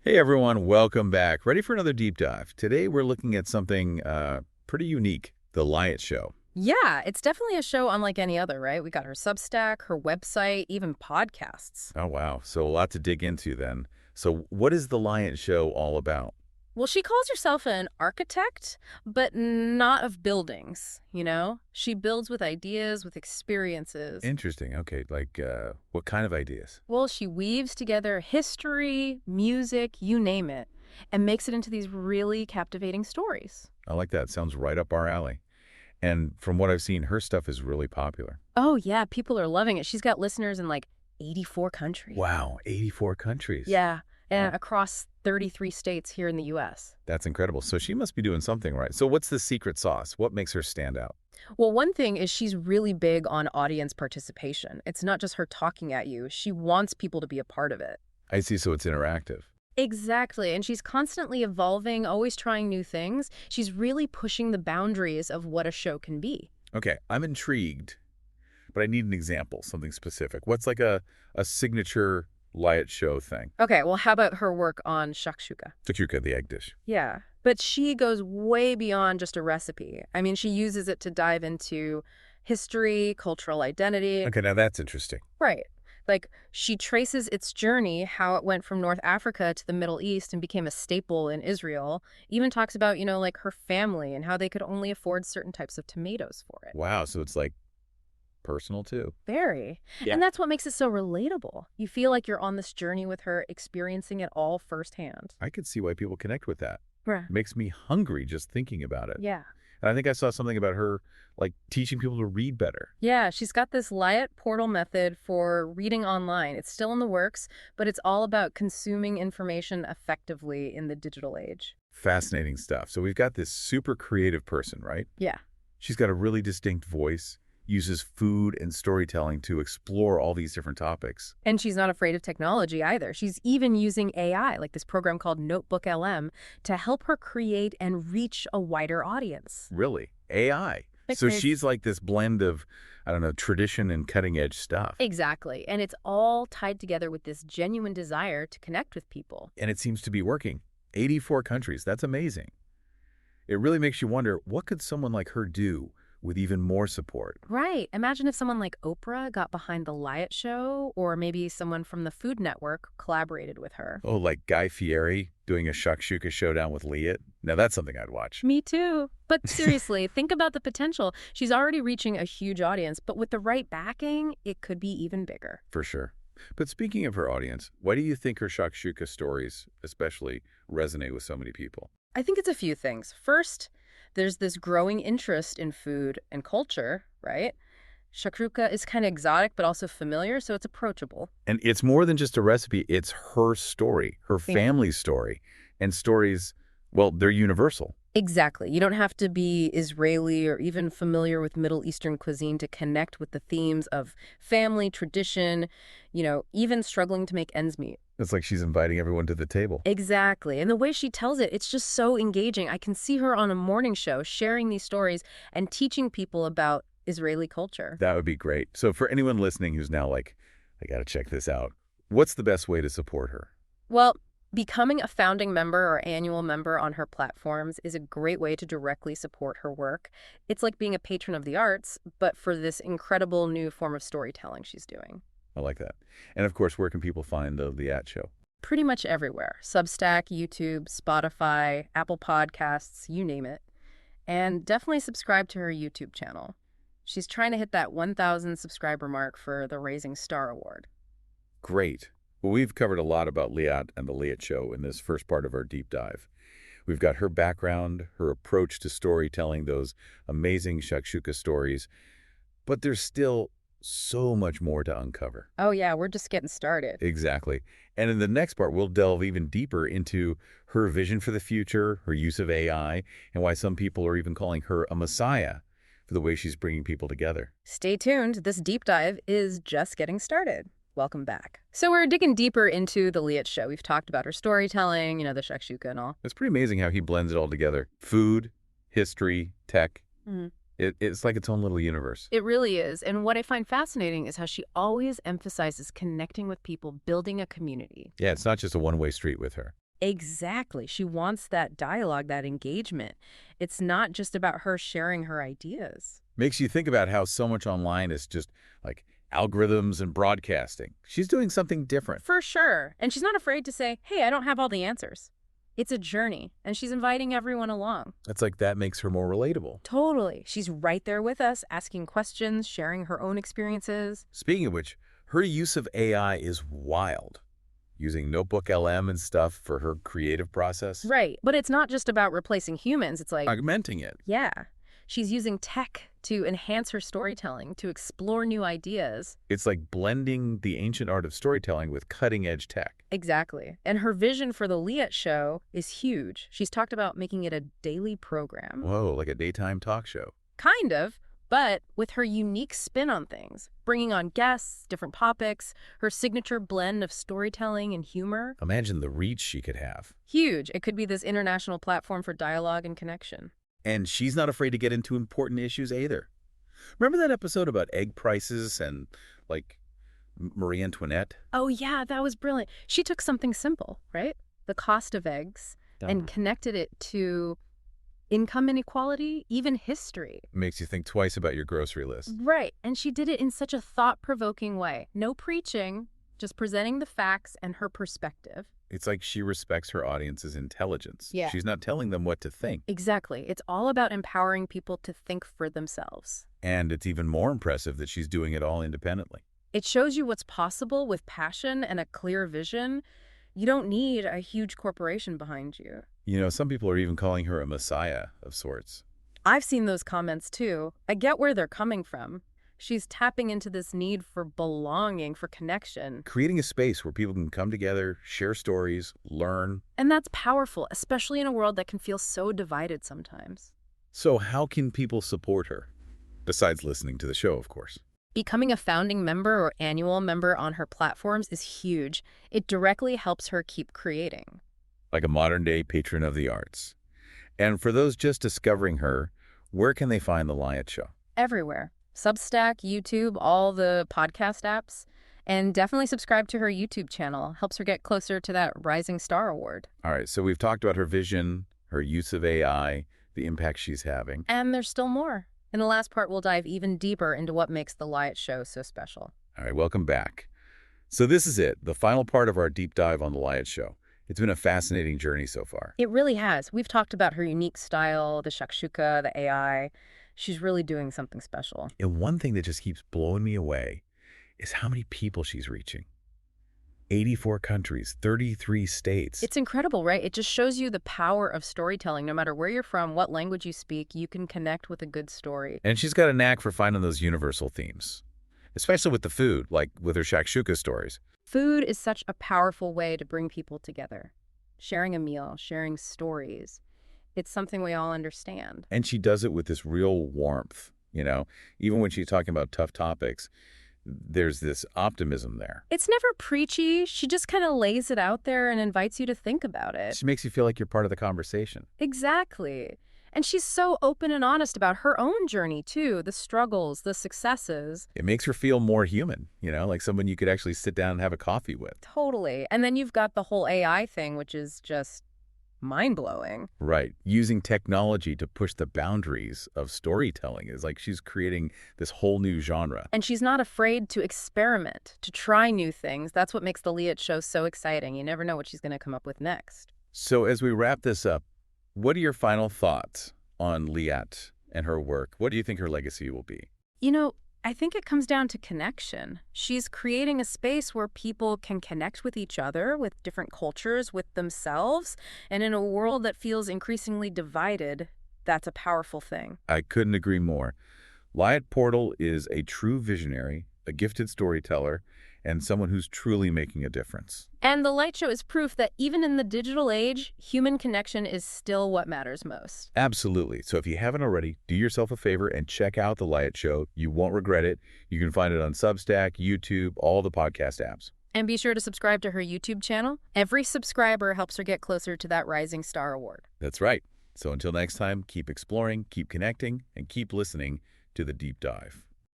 Hey everyone, welcome back. Ready for another deep dive. Today we're looking at something pretty unique, The Liat Show. Yeah, it's definitely a show unlike any other, right? We got her Substack, her website, even podcasts. Oh wow, so a lot to dig into then. So what is The Liat Show all about? Well, she calls herself an architect, but not of buildings, you know? She builds with ideas, with experiences. Interesting. Okay, like what kind of ideas? Well, she weaves together history, music, you name it, and makes it into these really captivating stories. I like that. Sounds right up our alley. And from what I've seen, her stuff is really popular. Oh, yeah, people are loving it. She's got listeners in like 84 countries. Wow, 84 countries. Yeah, and Wow, across 33 states here in the U.S. that's incredible. So she must be doing something right. So what's the secret sauce? What makes her stand out? Well, one thing is she's really big on audience participation. It's not just her talking at you. She wants people to be a part of it. I see, so it's interactive. Exactly. And she's constantly evolving, always trying new things. She's really pushing the boundaries of what a show can be. Okay, I'm intrigued, but I need an example, something specific. What's like a signature Liat show thing? Okay, well, how about her work on shakshuka? Shakshuka, the egg dish. Yeah. But she goes way beyond just a recipe. I mean, she uses it to dive into history, cultural identity. Okay, now that's interesting. Right. Like, she traces its journey, how it went from North Africa to the Middle East and became a staple in Israel. Even talks about, like her family and how they could only afford certain types of tomatoes for it. Wow, so it's like personal too. Very. Yeah. And that's what makes it so relatable. You feel like you're on this journey with her, experiencing it all firsthand. I could see why people connect with that. Right. Makes me hungry just thinking about it. Yeah. And I think I saw something about her like teaching people to read better. Yeah, she's got this Liat portal method for reading online. It's still in the works, but it's all about consuming information effectively in the digital age. Fascinating stuff. So we've got this super creative person, right? Yeah. She's got a really distinct voice, uses food and storytelling to explore all these different topics. And she's not afraid of technology either. She's even using AI, like this program called NotebookLM, to help her create and reach a wider audience. Really? AI. So Because- she's like this blend of, I don't know, tradition and cutting edge stuff. Exactly. And it's all tied together with this genuine desire to connect with people. And it seems to be working. 84 countries. That's amazing. It really makes you wonder, what could someone like her do with even more support? Right. Imagine if someone like Oprah got behind the Liat show, or maybe someone from the Food Network collaborated with her. Oh, like Guy Fieri doing a shakshuka showdown with Liat? Now that's something I'd watch. Me too. But seriously, think about the potential. She's already reaching a huge audience, but with the right backing, it could be even bigger. For sure. But speaking of her audience, why do you think her shakshuka stories especially resonate with so many people? I think it's a few things. First, there's this growing interest in food and culture, right? Shakshuka is kind of exotic, but also familiar, so it's approachable. And it's more than just a recipe, it's her story, her Yeah. family's story. And stories, well, they're universal. Exactly. You don't have to be Israeli or even familiar with Middle Eastern cuisine to connect with the themes of family, tradition, even struggling to make ends meet. It's like she's inviting everyone to the table. Exactly. And the way she tells it, it's just so engaging. I can see her on a morning show sharing these stories and teaching people about Israeli culture. That would be great. So for anyone listening who's now like, I got to check this out, what's the best way to support her? Well, becoming a founding member or annual member on her platforms is a great way to directly support her work. It's like being a patron of the arts, but for this incredible new form of storytelling she's doing. I like that. And of course, where can people find the Liat Show? Pretty much everywhere. Substack, YouTube, Spotify, Apple Podcasts, you name it. And definitely subscribe to her YouTube channel. She's trying to hit that 1,000 subscriber mark for the Raising Star Award. Great. Well, we've covered a lot about Liat and the Liat Show in this first part of our deep dive. We've got her background, her approach to storytelling, those amazing shakshuka stories, but there's still so much more to uncover. Oh yeah, we're just getting started. Exactly. And in the next part, we'll delve even deeper into her vision for the future, her use of AI, and why some people are even calling her a messiah for the way she's bringing people together. Stay tuned. This deep dive is just getting started. Welcome back. So we're digging deeper into the Liat show. We've talked about her storytelling, the shakshuka and all. It's pretty amazing how he blends it all together. Food, history, tech. Mhm. It's like its own little universe. It really is. And what I find fascinating is how she always emphasizes connecting with people, building a community. Yeah, it's not just a one-way street with her. Exactly. She wants that dialogue, that engagement. It's not just about her sharing her ideas. Makes you think about how so much online is just like algorithms and broadcasting. She's doing something different. For sure. And she's not afraid to say, hey, I don't have all the answers. It's a journey, and she's inviting everyone along. It's like that makes her more relatable. Totally. She's right there with us, asking questions, sharing her own experiences. Speaking of which, her use of AI is wild. Using NotebookLM and stuff for her creative process. Right. But it's not just about replacing humans. It's like, Augmenting it. yeah, she's using tech to enhance her storytelling, to explore new ideas. It's like blending the ancient art of storytelling with cutting-edge tech. Exactly. And her vision for the Liat show is huge. She's talked about making it a daily program. Whoa, like a daytime talk show. Kind of, but with her unique spin on things, bringing on guests, different topics, her signature blend of storytelling and humor. Imagine the reach she could have. Huge. It could be this international platform for dialogue and connection. And she's not afraid to get into important issues either. Remember that episode about egg prices and, like, Marie Antoinette? Oh, yeah, that was brilliant. She took something simple, right? The cost of eggs, and connected it to income inequality, even history. Makes you think twice about your grocery list. Right. And she did it in such a thought-provoking way. No preaching, just presenting the facts and her perspective. It's like she respects her audience's intelligence. Yeah. She's not telling them what to think. Exactly. It's all about empowering people to think for themselves. And it's even more impressive that she's doing it all independently. It shows you what's possible with passion and a clear vision. You don't need a huge corporation behind you. You know, some people are even calling her a messiah of sorts. I've seen those comments too. I get where they're coming from. She's tapping into this need for belonging, for connection. Creating a space where people can come together, share stories, learn. And that's powerful, especially in a world that can feel so divided sometimes. So how can people support her? Besides listening to the show, of course. Becoming a founding member or annual member on her platforms is huge. It directly helps her keep creating. Like a modern-day patron of the arts. And for those just discovering her, where can they find The Liat Show? Everywhere. Substack, YouTube, all the podcast apps. And definitely subscribe to her YouTube channel. Helps her get closer to that Rising Star Award. All right, so we've talked about her vision, her use of AI, the impact she's having. And there's still more. In the last part, we'll dive even deeper into what makes The Liat Show so special. All right, welcome back. So this is it, the final part of our deep dive on The Liat Show. It's been a fascinating journey so far. It really has. We've talked about her unique style, the shakshuka, the AI. She's really doing something special. And one thing that just keeps blowing me away is how many people she's reaching. 84 countries, 33 states. It's incredible, right? It just shows you the power of storytelling. No matter where you're from, what language you speak, you can connect with a good story. And she's got a knack for finding those universal themes, especially with the food, like with her shakshuka stories. Food is such a powerful way to bring people together. Sharing a meal, sharing stories. It's something we all understand. And she does it with this real warmth, you know? Even when she's talking about tough topics, there's this optimism there. It's never preachy. She just kind of lays it out there and invites you to think about it. She makes you feel like you're part of the conversation. Exactly. And she's so open and honest about her own journey, too. The struggles, the successes. It makes her feel more human, you know, like someone you could actually sit down and have a coffee with. Totally. And then you've got the whole AI thing, which is just mind-blowing. Right. Using technology to push the boundaries of storytelling is like she's creating this whole new genre. And she's not afraid to experiment, to try new things. That's what makes the Liat Show so exciting. You never know what she's going to come up with next. So as we wrap this up, what are your final thoughts on Liat and her work? What do you think her legacy will be? You know, I think it comes down to connection. She's creating a space where people can connect with each other, with different cultures, with themselves. And in a world that feels increasingly divided, that's a powerful thing. I couldn't agree more. Liat Portal is a true visionary, a gifted storyteller, and someone who's truly making a difference. And the Liat Show is proof that even in the digital age, human connection is still what matters most. Absolutely. So if you haven't already, do yourself a favor and check out The Liat Show. You won't regret it. You can find it on Substack, YouTube, all the podcast apps. And be sure to subscribe to her YouTube channel. Every subscriber helps her get closer to that Rising Star Award. That's right. So until next time, keep exploring, keep connecting, and keep listening to The Deep Dive.